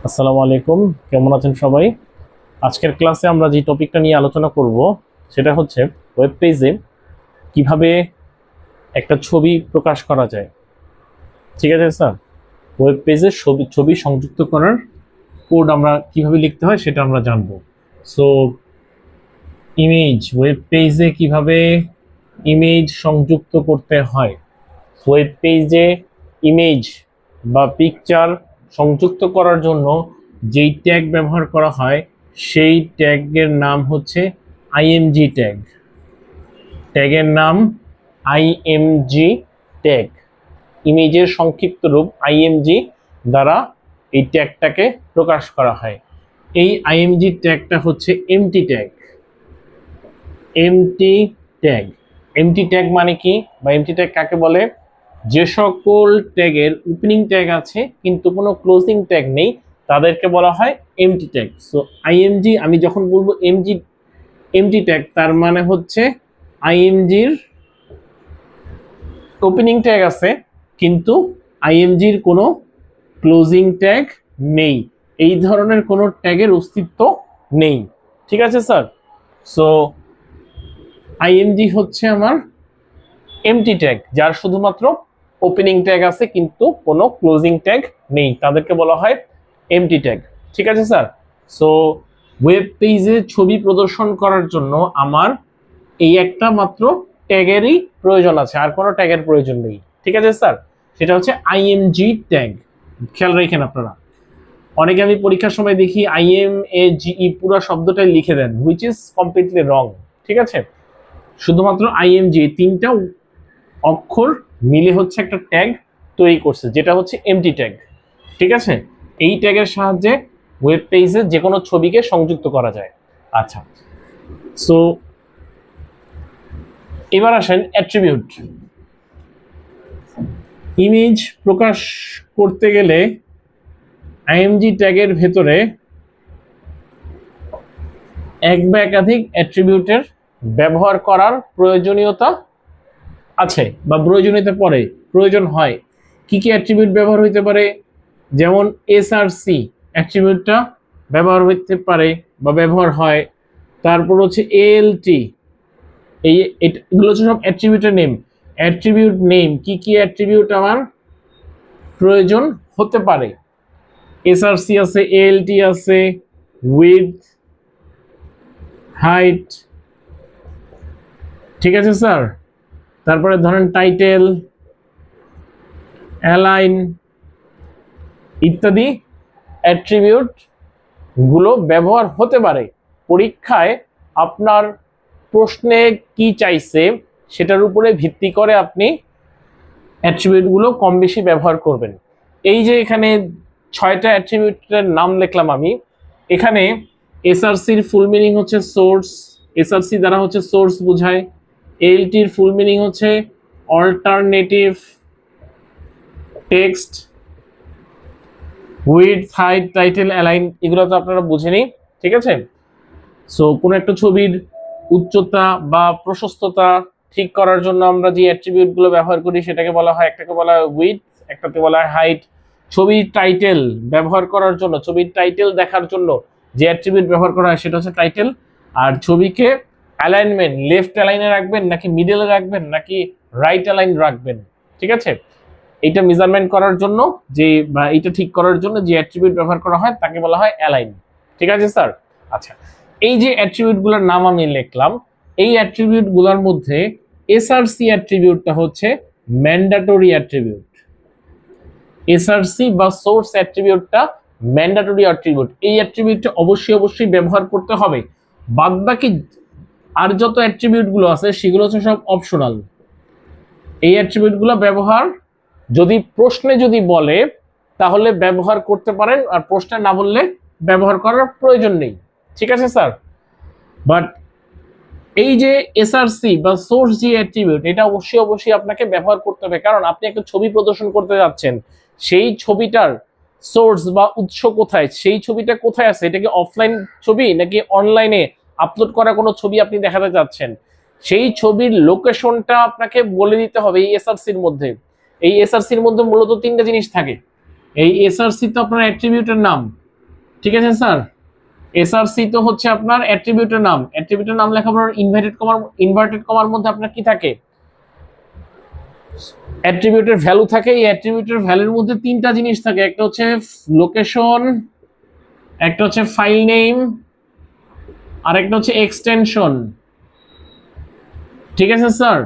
আসসালামু আলাইকুম, কেমন আছেন সবাই? আজকের ক্লাসে আমরা যে টপিকটা নিয়ে আলোচনা করব সেটা হচ্ছে ওয়েব পেজে কিভাবে একটা ছবি প্রকাশ করা যায়। ঠিক আছে স্যার, ওয়েব পেজে ছবি ছবি সংযুক্ত করার কোড আমরা কিভাবে লিখতে হয় সেটা আমরা জানবো। সো ইমেজ, ওয়েব পেজে কিভাবে ইমেজ সংযুক্ত করতে হয়। ওয়েব পেজে ইমেজ বা পিকচার সংযুক্ত করার জন্য যেই ট্যাগ ব্যবহার করা হয় সেই ট্যাগের নাম হচ্ছে আইএমজি ট্যাগ। ট্যাগের নাম আইএমজি ট্যাগ, ইমেজের সংক্ষিপ্ত রূপ আইএমজি দ্বারা এই ট্যাগটাকে প্রকাশ করা হয়। এই আইএমজি ট্যাগটা হচ্ছে MT tag. MT tag, MT tag মানে কি বা এমটি ট্যাগ কাকে বলে? যে সকল ট্যাগের ওপেনিং ট্যাগ আছে কিন্তু কোনো ক্লোজিং ট্যাগ নেই তাদেরকে বলা হয় এমটি ট্যাগ। সো আইএমজি, আমি যখন বলবো এমটি ট্যাগ তার মানে হচ্ছে আইএমজির ওপেনিং ট্যাগ আছে কিন্তু আইএমজির কোনো ক্লোজিং ট্যাগ নেই, এই ধরনের কোনো ট্যাগের অস্তিত্ব নেই। ঠিক আছে স্যার? সো আইএমজি হচ্ছে আমার এমটি ট্যাগ, যার শুধুমাত্র ওপেনিং ট্যাগ আছে কিন্তু কোনো ক্লোজিং ট্যাগ নেই, তাদেরকে বলা হয় এমটি ট্যাগ। ঠিক আছে স্যার? সো ওয়েব পেজে ছবি প্রদর্শন করার জন্য আমার এই একটা মাত্র ট্যাগেরই প্রয়োজন আছে, আর কোনো ট্যাগের প্রয়োজন নেই। ঠিক আছে স্যার? সেটা হচ্ছে আইএমজি ট্যাগ। খেয়াল রাখেন আপনারা, অনেকে আমি পরীক্ষার সময় দেখি আইএমএজিই পুরো শব্দটাই লিখে দেন, হুইচ ইজ কমপ্লিটলি রং। ঠিক আছে? শুধুমাত্র আইএমজি তিনটা অক্ষর মিলে হচ্ছে একটা ট্যাগ তৈরি করছে, যেটা হচ্ছে এমটি ট্যাগ। ঠিক আছে? এই ট্যাগের সাহায্যে ওয়েব পেজে যে কোনো ছবিকে সংযুক্ত করা যায়। আচ্ছা, সো এবার আসেন অ্যাট্রিবিউট। ইমেজ প্রকাশ করতে গেলে আইএমজি ট্যাগের ভেতরে এক বা একাধিক অ্যাট্রিবিউটের ব্যবহার করার প্রয়োজনীয়তা আছে বা প্রয়োজনীয়তা পড়ে, প্রয়োজন হয়। কি কি অ্যাট্রিবিউট ব্যবহার হইতে পারে? যেমন এসআরসি অ্যাট্রিবিউটটা ব্যবহার হইতে পারে বা ব্যবহার হয়। তারপর হচ্ছে এএলটি, এগুলো হচ্ছে সব অ্যাট্রিবিউটের নেম। অ্যাট্রিবিউট নেম, কি কি অ্যাট্রিবিউট আমার প্রয়োজন হতে পারে? এসআরসি আছে, এএলটি আছে, উইডথ, হাইট। ঠিক আছে স্যার? তারপরে ধরেন টাইটেল, অ্যালাইন ইত্যাদি অ্যাট্রিবিউট গুলো ব্যবহার হতে পারে। পরীক্ষায় আপনার প্রশ্নে কি চাইছে সেটার উপরে ভিত্তি করে আপনি অ্যাট্রিবিউট গুলো কম বেশি ব্যবহার করবেন। এই যে এখানে 6টা অ্যাট্রিবিউটের নাম লিখলাম আমি, এখানে এসআরসির ফুল মিনিং হচ্ছে সোর্স, এসআরসি দ্বারা হচ্ছে সোর্স বোঝায়। এলটির ফুল মিনিং হচ্ছে alternative text. Width, height, title, align এগুলো তো আপনারা বুঝেনি। ঠিক আছে? সো কোনো একটা ছবির উচ্চতা বা প্রশস্ততা ঠিক করার জন্য আমরা যে অ্যাট্রিবিউট গুলো ব্যবহার করি সেটাকে বলা হয়, একটাকে বলা হয় উইডথ, একটাকে বলা হয় হাইট। ছবির টাইটেল ব্যবহার করার জন্য, ছবির টাইটেল দেখার জন্য যে অ্যাট্রিবিউট ব্যবহার করা হয় সেটা হচ্ছে টাইটেল। আর ছবিকে অ্যালাইনমেন্ট, লেফট অ্যালাইনে রাখবেন নাকি মিডলে রাখবেন নাকি রাইট অ্যালাইন রাখবেন, ঠিক আছে, এইটা মেজারমেন্ট করার জন্য যে বা এইটা ঠিক করার জন্য যে অ্যাট্রিবিউট ব্যবহার করা হয় তাকে বলা হয় অ্যালাইন। ঠিক আছে স্যার? আচ্ছা, এই যে অ্যাট্রিবিউট গুলোর নাম আমি লিখলাম, এই অ্যাট্রিবিউট গুলোর মধ্যে এসআরসি অ্যাট্রিবিউটটা হচ্ছে ম্যান্ডেটরি অ্যাট্রিবিউট। এসআরসি বা সোর্স অ্যাট্রিবিউটটা ম্যান্ডেটরি অ্যাট্রিবিউট, এই অ্যাট্রিবিউটটা অবশ্যই ব্যবহার করতে হবে। বাদবাকি আর যত অ্যাট্রিবিউট গুলো আছে সেগুলো হচ্ছে সব অপশনাল। এই অ্যাট্রিবিউট গুলো ব্যবহার যদি প্রশ্নে যদি বলে তাহলে ব্যবহার করতে পারেন, আর প্রশ্নে না বললে ব্যবহার করার প্রয়োজন নেই। ঠিক আছে স্যার? বাট এই যে এসআরসি বা সোর্স যে অ্যাট্রিবিউট, এটা অবশ্যই আপনাকে ব্যবহার করতে হবে, কারণ আপনি একটা ছবি প্রদর্শন করতে যাচ্ছেন, সেই ছবিটার সোর্স বা উৎস কোথায়, সেই ছবিটা কোথায় আছে, এটা কি অফলাইন ছবি নাকি অনলাইনে আপলোড করা কোনো ছবি আপনি দেখাতে চাচ্ছেন, সেই ছবির লোকেশনটা আপনাকে বলে দিতে হবে এই এসআরসির মধ্যে। এই এসআরসির মধ্যে মূলত তিনটা জিনিস থাকে। এই এসআরসি তো আপনার অ্যাট্রিবিউটের নাম, ঠিক আছে স্যার। এসআরসি তো হচ্ছে আপনার অ্যাট্রিবিউটের নাম, অ্যাট্রিবিউটের নাম লেখার পর ইনভার্টেড কমার মধ্যে আপনার কি থাকে, অ্যাট্রিবিউটের ভ্যালু থাকে। এই অ্যাট্রিবিউটের ভ্যালুর মধ্যে তিনটা জিনিস থাকে, একটা হচ্ছে লোকেশন, একটা হচ্ছে ফাইল নেম, আর একটা হচ্ছে এক্সটেনশন। ঠিক আছে স্যার,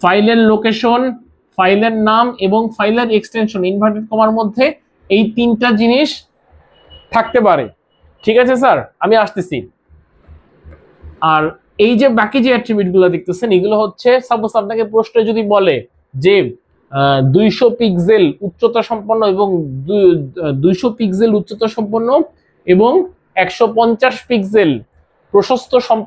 ফাইলের লোকেশন, ফাইলের নাম এবং ফাইলের এক্সটেনশন ইনভার্টেড কমার মধ্যে এই তিনটা জিনিস থাকতে পারে। ঠিক আছে স্যার, আমি আসতেছি। আর এই যে বাকি যে অ্যাট্রিবিউট গুলো দেখতেছেন এগুলো হচ্ছে, সাপোজ আপনাকে প্রশ্নে যদি বলে যে 200 পিক্সেল উচ্চতা সম্পন্ন এবং 200 পিক্সেল উচ্চতা সম্পন্ন এবং 150 পিক্সেল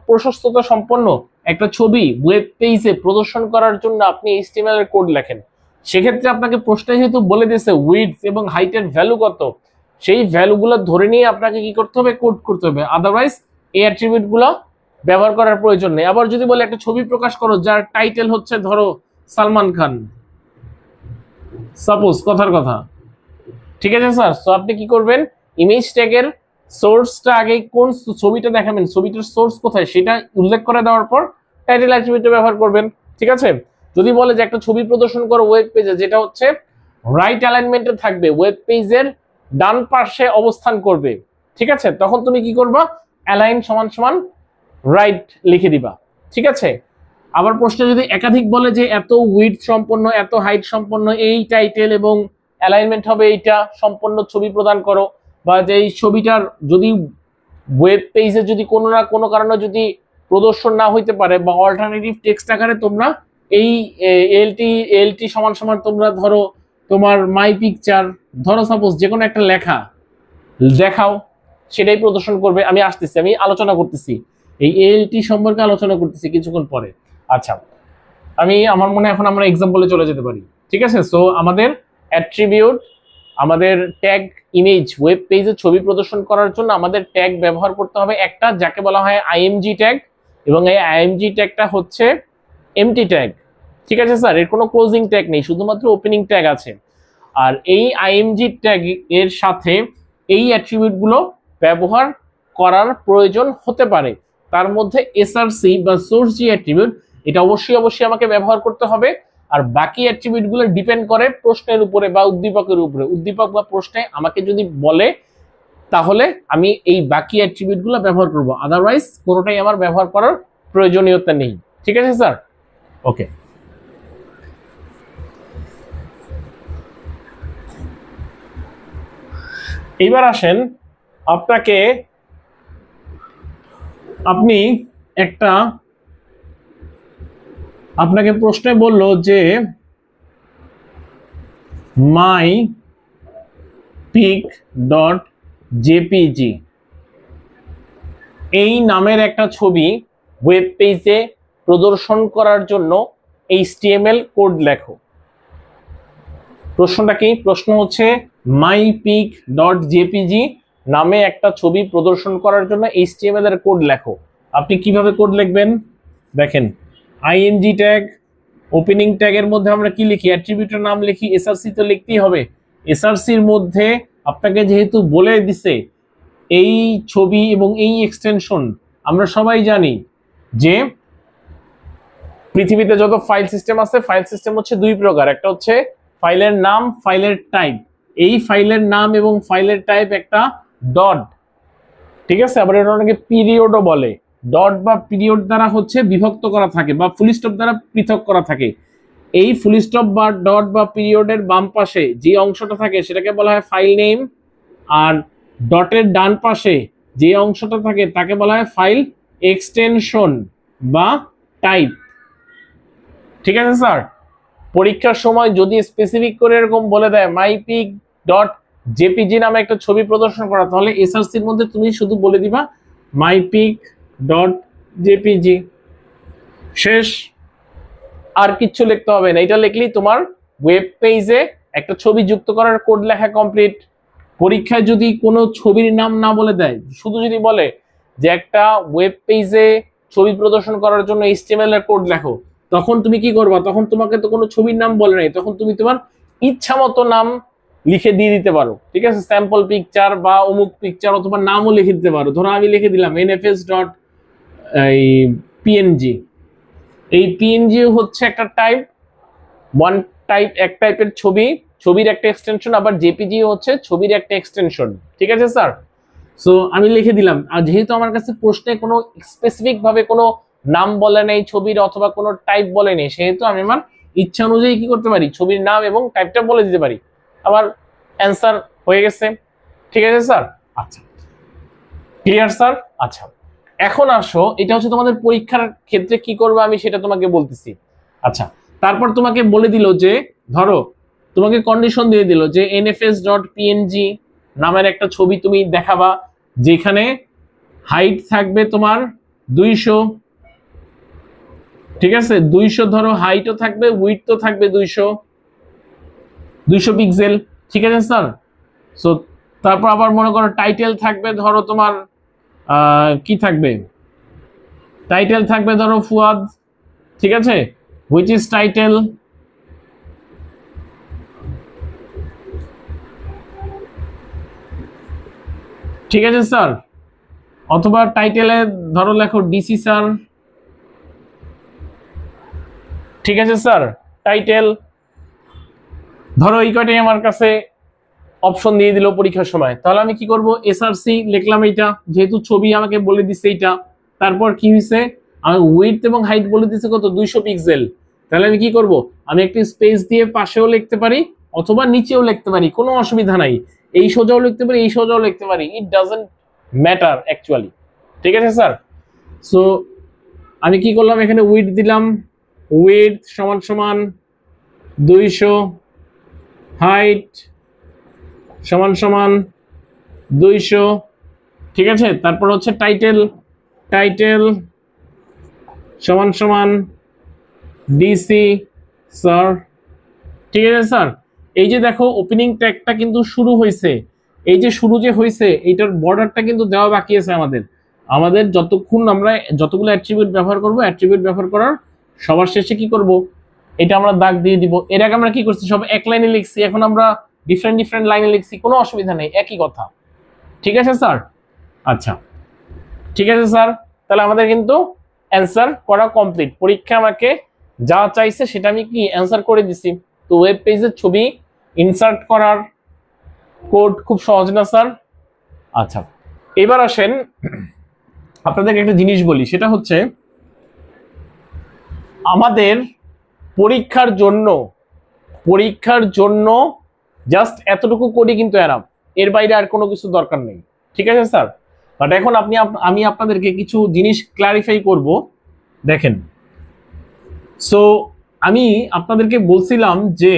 প্রশস্ততা সম্পন্ন একটা ছবি ওয়েব পেজে প্রদর্শন করার জন্য আপনি HTML এর কোড লেখেন, সেক্ষেত্রে আপনাকে প্রশ্নে যেহেতু বলে দিয়েছে উইডথ এবং হাইটের ভ্যালু কত, সেই ভ্যালুগুলো ধরে নিয়ে আপনাকে কি করতে হবে, কোড করতে হবে। আদারওয়াইজ এই অ্যাট্রিবিউট গুলো ব্যবহার করার প্রয়োজন নেই। আবার যদি বলে একটা ছবি প্রকাশ করো যার টাইটেল হচ্ছে ধরো সালমান খান, সাপোজ কথার কথা, ঠিক আছে স্যার। তো আপনি কি করবেন, ইমেজ ট্যাগের সোর্সটা আগে কোন ছবিটা দেখাবেন, ছবিটার সোর্স কোথায় সেটা উল্লেখ করে দেওয়ার পর টাইটেল অ্যাট্রিবিউটটা ব্যবহার করবেন। ঠিক আছে। যদি বলে যে একটা ছবি প্রদর্শন করো ওয়েব পেজে যেটা হচ্ছে রাইট অ্যালাইনমেন্টে থাকবে, ওয়েব পেজের ডান পাশে অবস্থান করবে, ঠিক আছে, তখন তুমি কি করবা, অ্যালাইন সমান সমান রাইট লিখে দিবা। ঠিক আছে। আবার প্রশ্নে যদি একাধিক বলে যে এত উইডথ সম্পন্ন, এত হাইট সম্পন্ন এই টাইটেল এবং অ্যালাইনমেন্ট হবে এইটা সম্পন্ন ছবি প্রদান করো, বা যে এই ছবিটার যদি ওয়েব পেজে যদি কোনো না কোনো কারণে যদি প্রদর্শন না হইতে পারে বা অল্টারনেটিভ টেক্সট আকারে তোমরা এই এলটি সমান সমান তোমরা ধরো তোমার মাই পিকচার ধরো সাপোজ যে কোনো একটা লেখা দেখাও, সেটাই প্রদর্শন করবে। আমি আসতেছি, আমি আলোচনা করতেছি এই এলটি সম্পর্কে আলোচনা করতেছি কিছুক্ষণ পরে। আচ্ছা, আমার মনে হয় এখন আমরা এক্সাম্পলে চলে যেতে পারি। ঠিক আছে। সো আমাদের অ্যাট্রিবিউট, আমাদের ট্যাগ, ইমেজ ওয়েব পেজে ছবি প্রদর্শন করার জন্য আমাদের ট্যাগ ব্যবহার করতে হবে একটা, যাকে বলা হয় আইএমজি ট্যাগ, এবং এই আইএমজি ট্যাগটা হচ্ছে এমটি ট্যাগ। ঠিক আছে স্যার, এর কোনো ক্লোজিং ট্যাগ নেই, শুধুমাত্র ওপেনিং ট্যাগ আছে। আর এই আইএমজি ট্যাগ এর সাথে এই অ্যাট্রিবিউট গুলো ব্যবহার করার প্রয়োজন হতে পারে। তার মধ্যে এসআরসি বা সোর্স জি অ্যাট্রিবিউট, এটা অবশ্যই আমাকে ব্যবহার করতে হবে। আর বাকি অ্যাট্রিবিউট গুলো ডিপেন্ড করে প্রশ্নের উপরে বা উদ্দীপকের উপরে। উদ্দীপক বা প্রশ্নে আমাকে যদি বলে তাহলে আমি এই বাকি অ্যাট্রিবিউট গুলো ব্যবহার করব, আদারওয়াইজ কোনোটাই আমার ব্যবহার করার প্রয়োজনীয়তা নেই। ঠিক আছে স্যার, ওকে। এবার আসেন, আপনাকে প্রশ্নে বললো যে মাই পিক ডট জেপিজি এই নামের একটা ছবি ওয়েব পেজে প্রদর্শন করার জন্য HTML কোড লেখো। প্রশ্নটা কি? প্রশ্ন হচ্ছে মাই পিক ডট জেপিজি নামে একটা ছবি প্রদর্শন করার জন্য HTML এর কোড লেখো। আপনি কিভাবে কোড লিখবেন দেখেন, আইএনজি ট্যাগ, ওপেনিং ট্যাগের মধ্যে আমরা কি লিখি, অ্যাট্রিবিউটের নাম লিখি, এসআরসি তো লিখতেই হবে। এসআরসির মধ্যে আপনাকে যেহেতু বলে দিছে এই ছবি এবং এই এক্সটেনশন, আমরা সবাই জানি যে পৃথিবীতে যত ফাইল সিস্টেম আছে, ফাইল সিস্টেম হচ্ছে দুই প্রকার, একটা হচ্ছে ফাইলের নাম, ফাইলের টাইপ। এই ফাইলের নাম এবং ফাইলের টাইপ একটা ডট, ঠিক আছে, আবার এটা অনেকে পিরিয়ডও বলে। ডট বা পিরিয়ড দ্বারা হচ্ছে বিভক্ত করা থাকে বা ফুল স্টপ দ্বারা পৃথক করা থাকে। এই ফুল স্টপ বা ডট বা পিরিয়ডের বাম পাশে যে অংশটা থাকে সেটাকে বলা হয় ফাইল নেম, আর ডটের ডান পাশে যে অংশটা থাকে তাকে বলা হয় ফাইল এক্সটেনশন বা টাইপ। ঠিক আছে স্যার, পরীক্ষার সময় যদি স্পেসিফিক করে এরকম বলে দেয় মাইপিক ডট জেপিজি নামে একটা ছবি প্রদর্শন করা, তাহলে এসআরসির মধ্যে তুমি শুধু বলে দিবা মাইপিক ডট জেপিজি, শেষ, আর কিচ্ছু লিখতে হবে না। এটা লিখলেই তোমার ওয়েব পেজে একটা ছবি যুক্ত করার কোড লেখা কমপ্লিট। পরীক্ষায় যদি কোনো ছবির নাম না বলে দেয়, শুধু যদি বলে যে একটা ওয়েব পেজে ছবি প্রদর্শন করার জন্য HTML এর কোড লেখো, তখন তুমি কি করবা, তখন তোমাকে তো কোনো ছবির নাম বলে নাই, তখন তুমি তোমার ইচ্ছা মতো নাম লিখে দিয়ে দিতে পারো, ঠিক আছে, স্যাম্পল পিকচার বা অমুক পিকচার অথবা নামও লিখে দিতে পারো। ধরো আমি লিখে দিলাম এনএফএস ডট এই পিএনজি। এই পিএনজি হচ্ছে একটা টাইপ, এক টাইপের ছবি, ছবির একটা এক্সটেনশন, আবার জেপিজি হচ্ছে ছবির একটা এক্সটেনশন, ঠিক আছে স্যার। সো আমি লিখে দিলাম, আর যেহেতু আমার কাছে প্রশ্নে কোনো স্পেসিফিক ভাবে কোনো নাম বলে নেই ছবির অথবা কোনো টাইপ বলে নেই, সেহেতু আমি আমার ইচ্ছা অনুযায়ী কি করতে পারি, ছবির নাম এবং টাইপটা বলে দিতে পারি, আমার অ্যান্সার হয়ে গেছে, ঠিক আছে স্যার। আচ্ছা, ক্লিয়ার স্যার। আচ্ছা, এখন আসো, এটা হচ্ছে তোমাদের পরীক্ষার ক্ষেত্রে কি করবে আমি সেটা তোমাকে বলতেছি। আচ্ছা, তারপর তোমাকে বলে দিল যে ধরো তোমাকে কন্ডিশন দিয়ে দিল যে এনএফএস ডট পিএনজি নামের একটা ছবি তুমি দেখাবা, যেখানে হাইট থাকবে তোমার 200, ঠিক আছে, 200 ধরো হাইটও থাকবে, উইডথও থাকবে 200 পিক্সেল, ঠিক আছে স্যার। সো তারপর আবার মনে করো টাইটেল থাকবে ধরো তোমার কি থাকবে, টাইটেল থাকবে ধরো ফুয়াদ, ঠিক আছে, হুইচ ইজ টাইটেল, ঠিক আছে স্যার। অথবা টাইটেলে ধরো লেখো ডিসি স্যার, ঠিক আছে স্যার, টাইটেল। ধরো এই কয়টাই আমার কাছে অপশন দিয়ে দিল পরীক্ষার সময়, তাহলে আমি কি করব, এসআরসি লিখলাম এইটা, যেহেতু ছবি আমাকে বলে দিচ্ছে এইটা। তারপর কি হয়েছে, আমি উইডথ এবং হাইট বলে দিচ্ছে কত, 200 পিক্সেল। তাহলে আমি কি করব, আমি একটি স্পেস দিয়ে পাশেও লিখতে পারি অথবা নিচেও লিখতে পারি, কোনো অসুবিধা নাই। এই সোজাও লিখতে পারি, এই সোজাও লিখতে পারি, ইট ডাজন্ট ম্যাটার অ্যাকচুয়ালি, ঠিক আছে স্যার। সো আমি কি করলাম, এখানে উইডথ দিলাম, উইডথ সমান সমান 200, হাইট সমান সমান 200, ঠিক আছে। তারপর হচ্ছে টাইটেল, টাইটেল সমান সমান ডিসি স্যার, ঠিক আছে স্যার। এই যে দেখো ওপেনিং ট্যাগটা কিন্তু শুরু হয়েছে, এই যে শুরু যে হয়েছে এইটার বর্ডারটা কিন্তু দেওয়া বাকি আছে আমাদের যতক্ষণ আমরা যতগুলো অ্যাট্রিবিউট ব্যবহার করব, অ্যাট্রিবিউট ব্যবহার করার সবার শেষে কি করব, এটা আমরা দাগ দিয়ে দিব। এর আগে আমরা কি করছি, সব এক লাইনে লিখছি, এখন আমরা ডিফারেন্ট লাইনে লিখছি, কোনো অসুবিধা নেই, একই কথা, ঠিক আছে স্যার। আচ্ছা, ঠিক আছে স্যার, তাহলে আমাদের কিন্তু অ্যান্সার করা কমপ্লিট। পরীক্ষা আমাকে যা চাইছে সেটা আমি কি অ্যান্সার করে দিছি। তো ওয়েব পেজের ছবি ইনসার্ট করার কোড খুব সহজ না স্যার? আচ্ছা, এবার আসেন আপনাদেরকে একটা জিনিস বলি, সেটা হচ্ছে আমাদের পরীক্ষার জন্য জাস্ট এতটুকু কোডই কিন্তু এনাফ, এর বাইরে আর কোনো কিছু দরকার নেই, ঠিক আছে স্যার। বাট এখন আমি আপনাদেরকে কিছু জিনিস ক্লারিফাই করব, দেখেন। সো আমি আপনাদেরকে বলছিলাম যে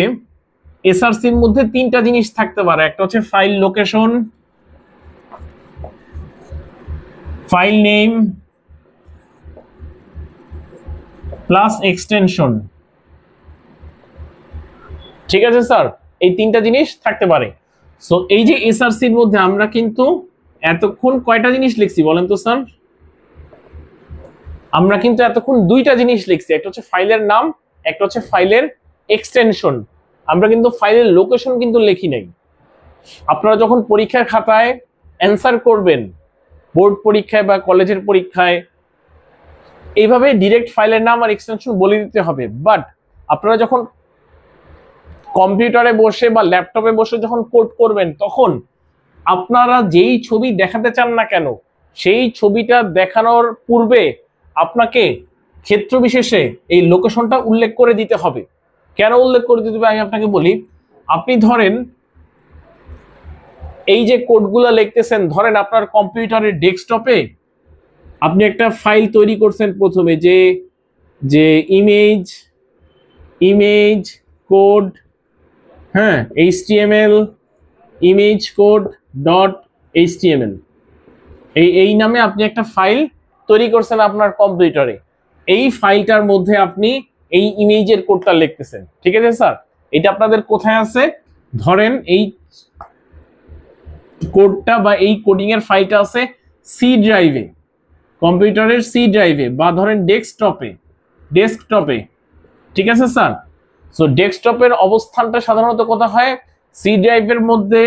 এসআরসির মধ্যে 3টা জিনিস থাকতে পারে, একটা হচ্ছে file location, file name plus extension, ঠিক আছে স্যার, এই 3টা জিনিস থাকতে পারে। সো এই যে এসআরসির মধ্যে আমরা কিন্তু এতক্ষণ কয়টা জিনিস লিখছি বলেন তো স্যার? আমরা কিন্তু এতক্ষণ 2টা জিনিস লিখছি, একটা হচ্ছে ফাইলের নাম, একটা হচ্ছে ফাইলের এক্সটেনশন। আমরা কিন্তু ফাইলের লোকেশন কিন্তু লিখি নাই। আপনারা যখন পরীক্ষার খাতায় অ্যান্সার করবেন, বোর্ড পরীক্ষায় বা কলেজের পরীক্ষায়, এইভাবে ডিরেক্ট ফাইলের নাম আর এক্সটেনশন বলে দিতে হবে। বাট আপনারা যখন কম্পিউটারে বসে বা ল্যাপটপে বসে যখন কোড করবেন, তখন আপনারা যেই ছবি দেখাতে চান না কেন, সেই ছবিটা দেখানোর পূর্বে আপনাকে ক্ষেত্র বিশেষে এই লোকেশনটা উল্লেখ করে দিতে হবে। কেন উল্লেখ করে দিতে হবে আমি আপনাকে বলি। আপনি ধরেন এই যে কোডগুলো লিখতেছেন, ধরেন আপনার কম্পিউটারের ডেস্কটপে আপনি একটা ফাইল তৈরি করছেন প্রথমে, যে ইমেজ কোড, হ্যাঁ, HTML image code dot HTML, এই নামে আপনি একটা ফাইল তৈরি করছেন আপনার কম্পিউটারে। এই ফাইলটার মধ্যে আপনি এই ইমেজের কোডটা লিখতেছেন, ঠিক আছে স্যার। এটা আপনাদের কোথায় আছে, ধরেন এই কোডটা বা এই কোডিং এর ফাইলটা আছে সি ড্রাইভে, কম্পিউটারের সি ড্রাইভে, বা ধরেন ডেস্কটপে, ঠিক আছে স্যার। সো ডেস্কটপের অবস্থানটা সাধারণত কোথায় হয়, সি ড্রাইভের মধ্যে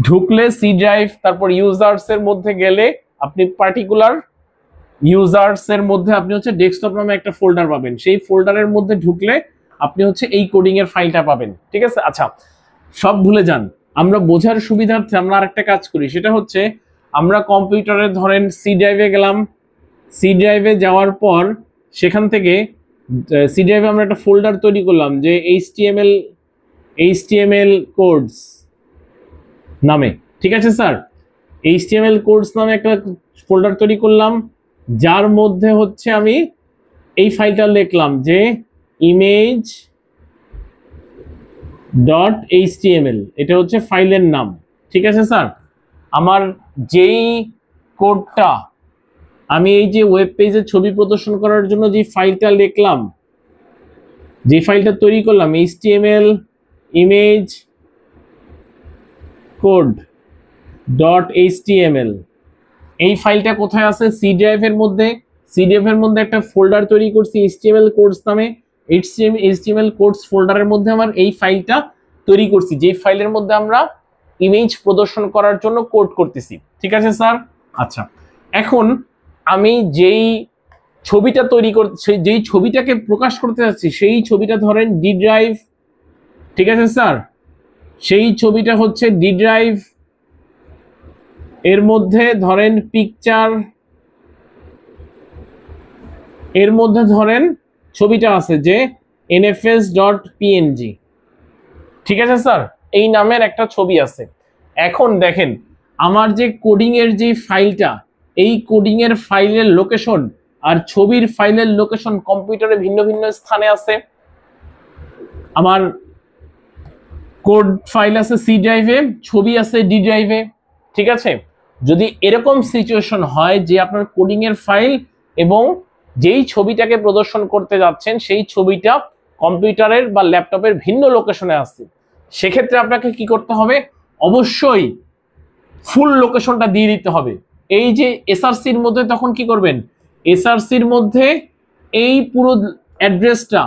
ঢুকলে সি ড্রাইভ, তারপর ইউজার্স এর মধ্যে গেলে আপনি পার্টিকুলার ইউজার্স এর মধ্যে আপনি হচ্ছে ডেস্কটপ নামে একটা ফোল্ডার পাবেন। সেই ফোল্ডারের মধ্যে ঢুকলে আপনি হচ্ছে এই কোডিং এর ফাইলটা পাবেন। ঠিক আছে, আচ্ছা সব ভুলে যান, আমরা বোঝার সুবিধার্থে আমরা আরেকটা কাজ করি, সেটা হচ্ছে আমরা কম্পিউটারে ধরেন সি ড্রাইভে গেলাম, সি ড্রাইভে যাওয়ার পর সেখান থেকে সি ড্রাইভে আমরা একটা ফোল্ডার তৈরি করলাম যে এইচটিএমএল কোডস নামে। ঠিক আছে স্যার, এইচটিএমএল কোডস নামে একটা ফোল্ডার তৈরি করলাম, যার মধ্যে হচ্ছে আমি এই ফাইলটা লিখলাম যে ইমেজ ডট এইচটিএমএল, এটা হচ্ছে ফাইলের নাম। ঠিক আছে স্যার, আমার যেই কোডটা আমি এই যে ওয়েব পেজে ছবি প্রদর্শন করার জন্য যে ফাইলটা লিখলাম, যে ফাইলটা তৈরি করলাম HTML image code dot HTML, এই ফাইলটা কোথায় আছে? সি ড্রাইভের মধ্যে। সি ড্রাইভের মধ্যে একটা ফোল্ডার তৈরি করছি এইচটিএমএল কোডস নামে, এইচটিএমএল কোডস ফোল্ডারের মধ্যে আমার এই ফাইলটা তৈরি করছি, যে ফাইলের মধ্যে আমরা ইমেজ প্রদর্শন করার জন্য কোড করতেছি। ঠিক আছে স্যার, আচ্ছা এখন আমি যেই ছবিটা তৈরি করতে, যেই ছবিটাকে প্রকাশ করতে যাচ্ছি সেই ছবিটা ধরেন ডি ড্রাইভ। ঠিক আছে স্যার, সেই ছবিটা হচ্ছে ডি ড্রাইভ এর মধ্যে ধরেন পিকচার, এর মধ্যে ধরেন ছবিটা আছে যে nfs.png। ঠিক আছে স্যার, এই নামের একটা ছবি আছে। এখন দেখেন আমার যে কোডিং এর যে ফাইলটা, এই কোডিং এর ফাইলের লোকেশন আর ছবির ফাইলের লোকেশন কম্পিউটারে ভিন্ন ভিন্ন স্থানে আছে। আমার কোড ফাইল আছে সি ড্রাইভে, ছবি আছে ডি ড্রাইভে। ঠিক আছে, যদি এরকম সিচুয়েশন হয় যে আপনার কোডিং এর ফাইল এবং যেই ছবিটাকে প্রদর্শন করতে যাচ্ছেন সেই ছবিটা কম্পিউটারের বা ল্যাপটপের ভিন্ন লোকেশনে আছে, সেক্ষেত্রে আপনাকে কি করতে হবে? অবশ্যই ফুল লোকেশনটা দিয়ে দিতে হবে। এই যে এসআরসির মধ্যে তখন কি করবেন? এসআরসির মধ্যে এই পুরো অ্যাড্রেসটা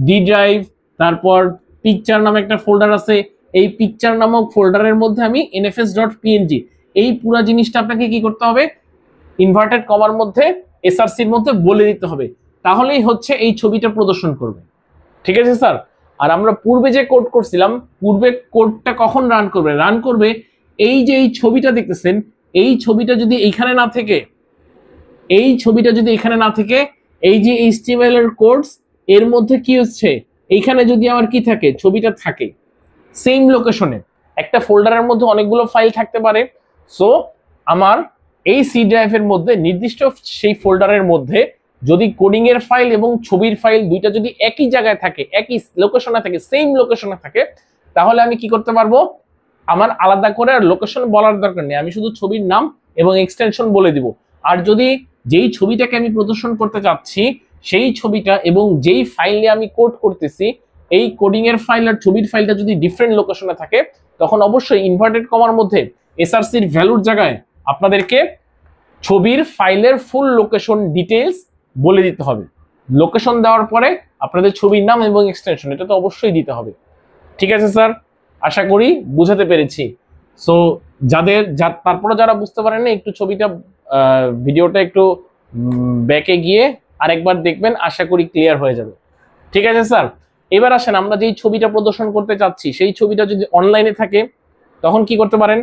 ডি ড্রাইভ, তারপর পিকচার নামে একটা ফোল্ডার আছে, এই পিকচার নামক ফোল্ডারের মধ্যে আমি nfs.png, এই পুরো জিনিসটা আপনাকে কি করতে হবে? ইনভার্টেড কমার মধ্যে এসআরসির মধ্যে বলে দিতে হবে, তাহলেই হচ্ছে এই ছবিটা প্রদর্শন করবে। ঠিক আছে স্যার, আর আমরা পূর্বে যে কোড করছিলাম, পূর্বে কোডটা কখন রান করবে? রান করবে এই যে এই ছবিটা দেখতেছেন, এই ছবিটা যদি এইখানে না থেকে, এই ছবিটা যদি এখানে না থেকে, এই যে এইচটিএমএল এর কোডস এর মধ্যে কি হচ্ছে, এইখানে যদি আমার কি থাকে, ছবিটা থাকে সেম লোকেশনে, একটা ফোল্ডারের মধ্যে অনেকগুলো ফাইল থাকতে পারে। সো আমার এই সি ড্রাইভের মধ্যে নির্দিষ্ট সেই ফোল্ডারের মধ্যে যদি কোডিং এর ফাইল এবং ছবির ফাইল দুইটা যদি একই জায়গায় থাকে, একই লোকেশনে থাকে, সেম লোকেশনে থাকে, তাহলে আমি কি করতে পারবো? আমার আলাদা করে আর লোকেশন বলার দরকার নেই, আমি শুধু ছবির নাম এবং এক্সটেনশন বলে দিব। আর যদি যেই ছবিটাকে আমি প্রদর্শন করতে চাচ্ছি সেই ছবিটা এবং যেই ফাইলে আমি কোড করতেছি, এই কোডিং এর ফাইল আর ছবির ফাইলটা যদি ডিফারেন্ট লোকেশনে থাকে, তখন অবশ্যই ইনভার্টেড কমার মধ্যে এসআরসির ভ্যালুর জায়গায় আপনাদেরকে ছবির ফাইলের ফুল লোকেশন ডিটেইলস বলে দিতে হবে। লোকেশন দেওয়ার পরে আপনাদের ছবির নাম এবং এক্সটেনশন এটা তো অবশ্যই দিতে হবে। ঠিক আছে স্যার, আশা করি বুঝাতে পেরেছি। সো তারপরে যারা বুঝতে পারেন না, একটু ছবিটা ভিডিওটা একটু ব্যাকে গিয়ে আরেকবার দেখবেন, আশা করি ক্লিয়ার হয়ে যাবে। ঠিক আছে স্যার, এবার আসেন আমরা যেই ছবিটা প্রদর্শন করতে চাচ্ছি সেই ছবিটা যদি অনলাইনে থাকে তখন কি করতে পারেন?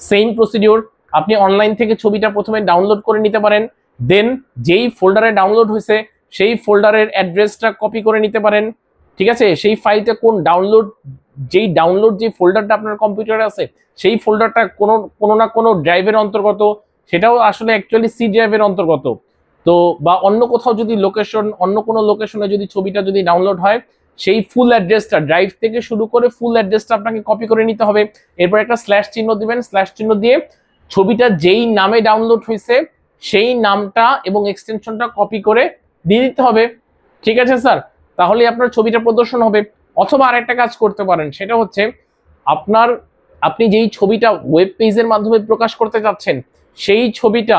সেম প্রসিডিওর, আপনি অনলাইন থেকে ছবিটা প্রথমে ডাউনলোড করে নিতে পারেন, দেন যেই ফোল্ডারে ডাউনলোড হয়েছে সেই ফোল্ডারের অ্যাড্রেসটা কপি করে নিতে পারেন। ঠিক আছে, সেই ফাইলটা কোন ডাউনলোড যে ফোল্ডারটা আপনার কম্পিউটারে আছে সেই ফোল্ডারটা কোনো না কোনো ড্রাইভের অন্তর্গত, সেটাও আসলে অ্যাকচুয়ালি সি ড্রাইভের অন্তর্গত। তো বা অন্য কোথাও যদি অন্য কোনো লোকেশনে যদি ছবিটা যদি ডাউনলোড হয়, সেই ফুল অ্যাড্রেসটা ড্রাইভ থেকে শুরু করে ফুল অ্যাড্রেসটা আপনাকে কপি করে নিতে হবে। এরপর একটা স্ল্যাশ চিহ্ন দিবেন, স্ল্যাশ চিহ্ন দিয়ে ছবিটা যেই নামে ডাউনলোড হয়েছে সেই নামটা এবং এক্সটেনশনটা কপি করে দিয়ে দিতে হবে। ঠিক আছে স্যার, তাহলে আপনার ছবিটা প্রদর্শন হবে। অথবা আরেকটা কাজ করতে পারেন, সেটা হচ্ছে আপনি যেই ছবিটা ওয়েব পেজের মাধ্যমে প্রকাশ করতে যাচ্ছেন সেই ছবিটা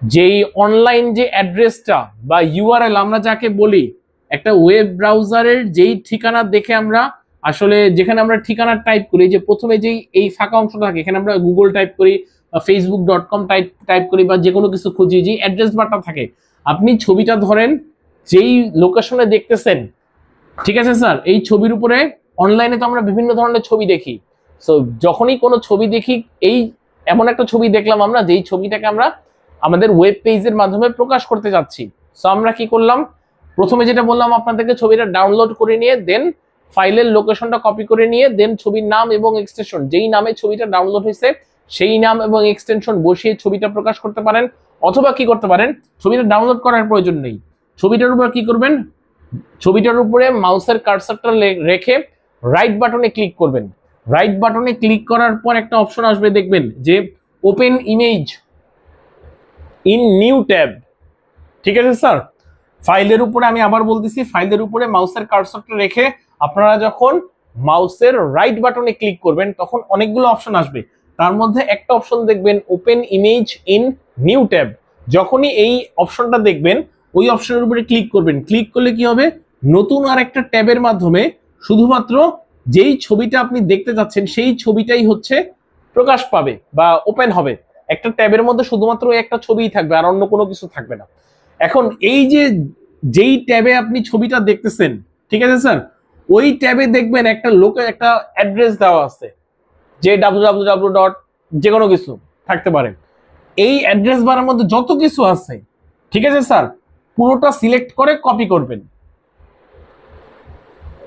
যেই অনলাইন যে অ্যাড্রেসটা বা ইউআরএল আমরা যাকে বলি, একটা ওয়েব ব্রাউজারের যেই ঠিকানা দেখে আমরা আসলে যেখানে আমরা ঠিকানা টাইপ করি, যে প্রথমে যেই এই ফাঁকা অংশটা থাকে এখানে আমরা গুগল টাইপ করি, facebook.com টাইপ করি, বা যে কোনো কিছু খুঁজি, যে অ্যাড্রেস বারটা থাকে, আপনি ছবিটা ধরেন যেই লোকেশনে দেখতেছেন, ঠিক আছে স্যার, এই ছবির উপরে অনলাইনে তো আমরা বিভিন্ন ধরনের ছবি দেখি। সো যখনই কোনো ছবি দেখি, এই এমন একটা ছবি দেখলাম আমরা, যেই ছবিটাকে আমরা আমাদের ওয়েব পেজের মাধ্যমে প্রকাশ করতে যাচ্ছি। সো আমরা কি করলাম, প্রথমে যেটা বললাম আপনাদেরকে, ছবিটা ডাউনলোড করে নিয়ে দেন ফাইলের লোকেশনটা কপি করে নিয়ে দেন ছবির নাম এবং এক্সটেনশন, যেই নামে ছবিটা ডাউনলোড হয়েছে সেই নাম এবং এক্সটেনশন বসিয়ে ছবিটা প্রকাশ করতে পারেন। অথবা কি করতে পারেন, ছবিটা ডাউনলোড করার প্রয়োজন নেই, ছবিটার উপর কি করবেন, ছবিটার উপরে মাউসের কার্সারটা রেখে রাইট বাটনে ক্লিক করবেন। রাইট বাটনে ক্লিক করার পর একটা অপশন আসবে, দেখবেন যে open image in new tab. ঠিক আছে স্যার, ফাইলের উপরে, আমি আবার বলতেছি, ফাইলের উপরে মাউসের কার্সারটা রেখে আপনারা যখন মাউসের রাইট বাটনে ক্লিক করবেন তখন অনেকগুলো অপশন আসবে, তার মধ্যে একটা অপশন দেখবেন open image in new tab. যখনই এই অপশনটা দেখবেন ওই অপশনের উপরে ক্লিক করবেন। ক্লিক করলে কি হবে, নতুন আর একটা ট্যাবের মাধ্যমে শুধুমাত্র যেই ছবিটা আপনি দেখতে যাচ্ছেন সেই ছবিটাই হচ্ছে প্রকাশ পাবে বা ওপেন হবে। একটা ট্যাবের মধ্যে শুধুমাত্র ওই একটা ছবিই থাকবে, আর অন্য কোনো কিছু থাকবে না। এখন এই যে যেই ট্যাবে আপনি ছবিটা দেখতেছেন, ঠিক আছে স্যার, ওই ট্যাবে দেখবেন একটা লোকের একটা অ্যাড্রেস দেওয়া আছে, যে www. যে কোনো কিছু থাকতে পারে। এই অ্যাড্রেস বারের মধ্যে যত কিছু আছে, ঠিক আছে স্যার, পুরোটা সিলেক্ট করে কপি করবেন।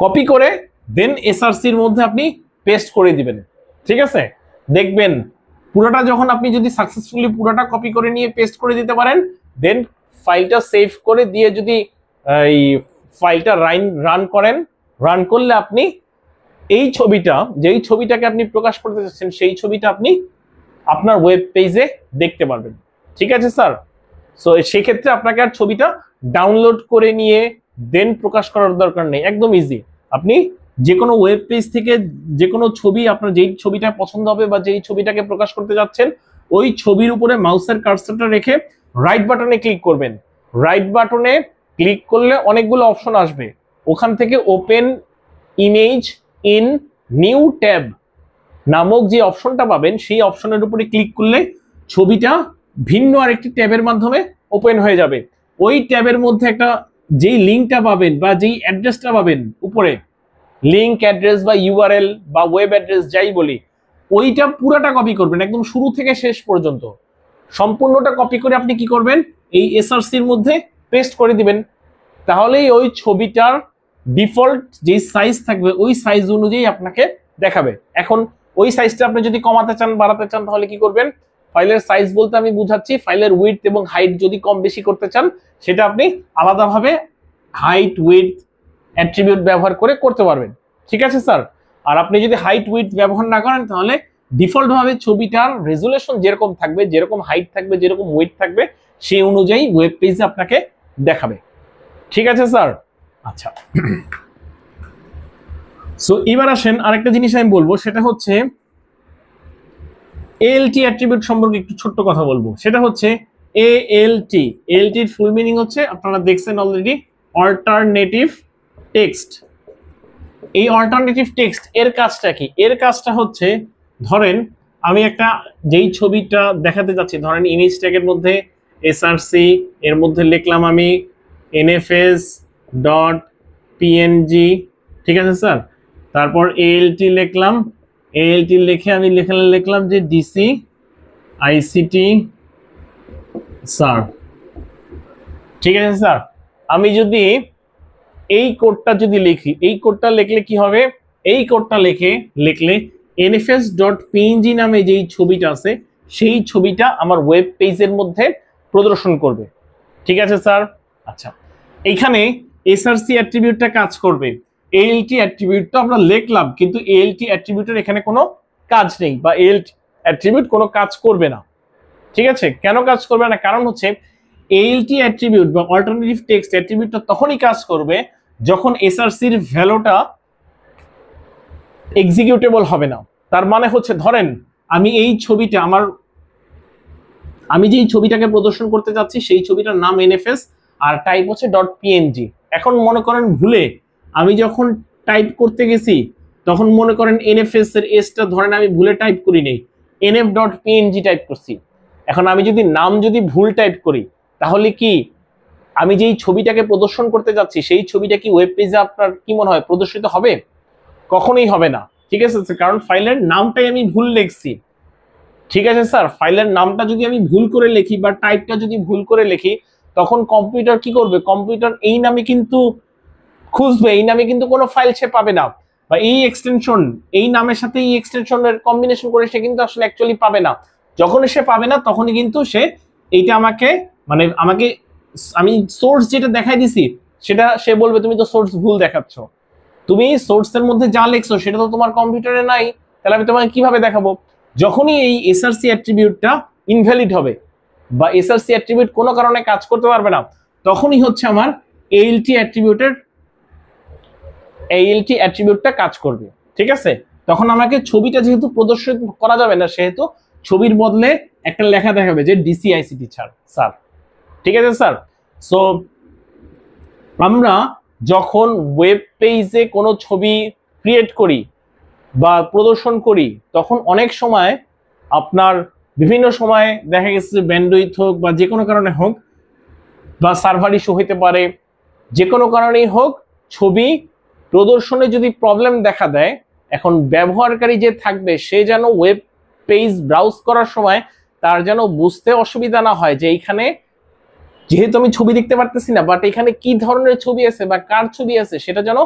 কপি করে দেন এসআরসির মধ্যে আপনি পেস্ট করে দিবেন। ঠিক আছে, দেখবেন পুরোটা যখন আপনি যদি সাকসেসফুলি পুরোটা কপি করে নিয়ে পেস্ট করে দিতে পারেন, দেন ফাইলটা সেভ করে দিয়ে যদি এই ফাইলটা রান করেন, রান করলে আপনি এই ছবিটা, যেই ছবিটাকে আপনি প্রকাশ করতে চাচ্ছেন সেই ছবিটা আপনি আপনার ওয়েব পেজে দেখতে পারবেন। ঠিক আছে স্যার, সো সেক্ষেত্রে আপনাকে আর ছবিটা ডাউনলোড করে নিয়ে দেন প্রকাশ করার দরকার নেই, একদম ইজি। আপনি যে কোনো ওয়েব পেজ থেকে যে কোনো ছবি, আপনার যেই ছবিটা পছন্দ হবে বা যেই ছবিটাকে প্রকাশ করতে যাচ্ছেন, ওই ছবির উপরে মাউসের কার্সারটা রেখে রাইট বাটনে ক্লিক করবেন। রাইট বাটনে ক্লিক করলে অনেকগুলো অপশন আসবে, ওখান থেকে open image in new tab নামক যে অপশনটা পাবেন, সেই অপশনের উপরে ক্লিক করলে ছবিটা ভিন্ন আরেকটি ট্যাবের মাধ্যমে ওপেন হয়ে যাবে। ওই ট্যাবের মধ্যে একটা যেই লিঙ্কটা পাবেন বা যেই অ্যাড্রেসটা পাবেন উপরে, লিঙ্ক অ্যাড্রেস বা ইউআরএল বা ওয়েব অ্যাড্রেস যাই বলি, ওইটা পুরোটা কপি করবেন, একদম শুরু থেকে শেষ পর্যন্ত সম্পূর্ণটা কপি করে আপনি কি করবেন, এই এসআরসির মধ্যে পেস্ট করে দিবেন। তাহলেই ওই ছবিটার ডিফল্ট যে সাইজ থাকবে ওই সাইজ অনুযায়ী আপনাকে দেখাবে। এখন ওই সাইজটা আপনি যদি কমাতে চান, বাড়াতে চান, তাহলে কি করবেন, ফাইলের সাইজ বলতে আমি বুঝাচ্ছি ফাইলের উইডথ এবং হাইট যদি কম বেশি করতে চান, সেটা আপনি আলাদাভাবে হাইট উইডথ অ্যাট্রিবিউট ব্যবহার করে করতে পারবেন। ঠিক আছে স্যার, আর আপনি যদি হাইট উইডথ ব্যবহার না করেন, তাহলে ডিফল্ট ভাবে ছবিটার রেজুলেশন যেরকম থাকবে, যেরকম হাইট থাকবে, যেরকম উইডথ থাকবে, সেই অনুযায়ী ওয়েব পেজে আপনাকে দেখাবে। ঠিক আছে স্যার, আচ্ছা। সো এবার আসেন আরেকটা জিনিস আমি বলবো, সেটা হচ্ছে এএলটি অ্যাট্রিবিউট সম্পর্কে একটু ছোট্ট কথা বলবো। সেটা হচ্ছে এএলটি। এএলটির ফুল মিনিং হচ্ছে, আপনারা দেখছেন অলরেডি, অল্টারনেটিভ টেক্সট। এই অল্টারনেটিভ টেক্সট এর কাজটা কি? এর কাজটা হচ্ছে, ধরেন আমি একটা যেই ছবিটা দেখাতে যাচ্ছি, ধরেন ইমেজ ট্যাগের মধ্যে এসআরসি, এর মধ্যে লিখলাম আমি nfs.png, ঠিক আছে স্যার, তারপর এএলটি লিখলাম, এএলটি লিখে আমি লিখলাম যে ডিসি আইসিটি স্যার। ঠিক আছে স্যার, আমি যদি এই কোডটা যদি লিখি, এই কোডটা লিখলে কি হবে, এই কোডটা লিখলে nfs.png নামে যেই ছবিটা আছে সেই ছবিটা আমার ওয়েব পেজের মধ্যে প্রদর্শন করবে। ঠিক আছে স্যার, আচ্ছা। এইখানে এসআরসি অ্যাট্রিবিউটটা কাজ করবে, এএলটি অ্যাট্রিবিউটটা আমরা লিখলাম, কিন্তু এএলটি অ্যাট্রিবিউটের এখানে কোনো কাজ নেই, বা এএলটি অ্যাট্রিবিউট কোনো কাজ করবে না। ঠিক আছে, কেন কাজ করবে না? কারণ হচ্ছে এএলটি অ্যাট্রিবিউট বা অল্টারনেটিভ টেক্সট অ্যাট্রিবিউটটা তখনই কাজ করবে যখন এসআরসির ভ্যালুটা এক্সিকিউটেবল হবে না। তার মানে হচ্ছে, ধরেন আমি এই ছবিটা আমি যেই ছবিটাকে প্রদর্শন করতে যাচ্ছি সেই ছবিটার নাম এনএফএস আর টাইপ হচ্ছে .png। এখন মনে করেন ভুলে আমি যখন টাইপ করতে গেছি তখন মনে করেন এনএফএস এর এসটা ধরেন আমি ভুলে টাইপ করি নেই, nf.png টাইপ করছি। এখন আমি যদি নাম যদি ভুল টাইপ করি তাহলে কি আমি যেই ছবিটাকে প্রদর্শন করতে যাচ্ছি সেই ছবিটা কি ওয়েব পেজে আপনার কি মনে হয় প্রদর্শিত হবে? কখনোই হবে না। ঠিক আছে, কারণ ফাইলের নামটাই আমি ভুল লিখছি। ঠিক আছে স্যার, ফাইলের নামটা যদি আমি ভুল করে লিখি বা টাইপটা যদি ভুল করে লিখি, তখন কম্পিউটার কি করবে? কম্পিউটার এই নামে কিন্তু খুঁজবে, এই নামে কিন্তু কোনো ফাইল সে পাবে না, বা এই এক্সটেনশন এই নামের সাথে এই এক্সটেনশনের কম্বিনেশন করে সে কিন্তু আসলে অ্যাকচুয়ালি পাবে না। যখন সে পাবে না তখনই কিন্তু সে এইটা আমাকে আমি সোর্স যেটা দেখাই দিছি সেটা সে বলবে তুমি তো সোর্স ভুল দেখাচ্ছ, তুমি সোর্সের মধ্যে যা লিখছো সেটা তো তোমার কম্পিউটারে নাই, তাহলে আমি তোমাকে কিভাবে দেখাবো? যখনই এই এসআরসি অ্যাট্রিবিউটটা ইনভ্যালিড হবে বা এসআরসি অ্যাট্রিবিউট কোনো কারণে কাজ করতে পারবে না, তখনই হচ্ছে আমার এএলটি অ্যাট্রিবিউটটা কাজ করবে। ঠিক আছে, তখন আমাকে ছবিটা যেহেতু প্রদর্শিত করা যাবে না, সেহেতু ছবির বদলে একটা লেখা দেখাবে যে ডিসিআইসিটি স্যার। ঠিক আছে স্যার। সো আমরা যখন ওয়েব পেজে কোনো ছবি ক্রিয়েট করি বা প্রদর্শন করি, তখন অনেক সময় আপনার বিভিন্ন সময় দেখা গেছে যে ব্যান্ডউইথ হোক বা যে কোনো কারণে হোক, বা সার্ভার ইস্যু হইতে পারে, যে কোনো কারণেই হোক, ছবি প্রদর্শনে যদি প্রবলেম দেখা দেয়, এখন ব্যবহারকারী যে থাকবে সে যেন ওয়েব পেজ ব্রাউজ করার সময় তার যেন বুঝতে অসুবিধা না হয় যে এইখানে যেহেতু আমি ছবি দেখতে পারতেছি না, বাট এখানে কি ধরনের ছবি আছে বা কার ছবি আছে সেটা যেন,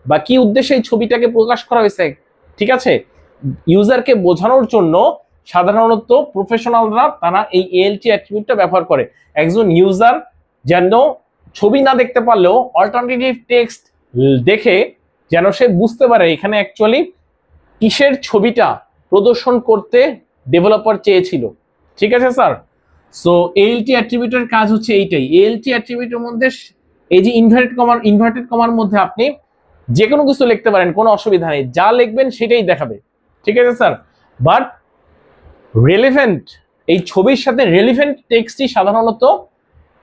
বা কি উদ্দেশ্যে এই ছবিটাকে প্রকাশ করা হয়েছে, ঠিক আছে, ইউজারকে বোঝানোর জন্য সাধারণত প্রফেশনালরা তারা এই এএলটি অ্যাট্রিবিউটটা ব্যবহার করে। একজন ইউজার যেন ছবি না দেখতে পারলেও অল্টারনেটিভ টেক্সট দেখে যেন সে বুঝতে পারে এখানে অ্যাকচুয়ালি কিসের ছবিটা প্রদর্শন করতে ডেভেলপার চেয়েছিল। ঠিক আছে স্যার। সো এএলটি অ্যাট্রিবিউটের কাজ হচ্ছে এইটাই। এএলটি অ্যাট্রিবিউটের মধ্যে এই যে ইনভার্টেড কমার মধ্যে আপনি যে কোনো কিছু লিখতে পারেন, কোনো অসুবিধা নেই, যা লিখবেন সেটাই দেখাবে। ঠিক আছে স্যার, বাট রেলিভেন্ট এই ছবির সাথে রেলিভেন্ট টেক্সটই সাধারণত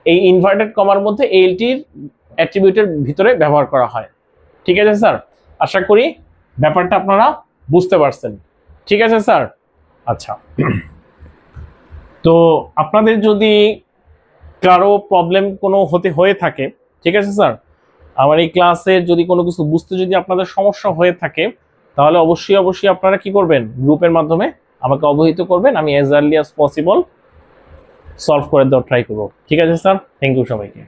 এই ইনভার্টেড কমার মধ্যে এএলটির অ্যাট্রিবিউটের ভিতরে ব্যবহার করা হয়। ঠিক আছে স্যার, আশা করি ব্যাপারটা আপনারা বুঝতে পারছেন। ঠিক আছে স্যার। আচ্ছা, তো আপনাদের যদি কারো প্রবলেম কোনো হয়ে থাকে, ঠিক আছে স্যার, আমার এই ক্লাসে যদি কোনো কিছু বুঝতে যদি আপনাদের সমস্যা হয়ে থাকে, তাহলে অবশ্যই আপনারা কি করবেন, গ্রুপের মাধ্যমে আমাকে অবহিত করবেন, আমি as early as possible solve করে দেওয়ার ট্রাই করবো। ঠিক আছে স্যার, থ্যাংক ইউ সবাইকে।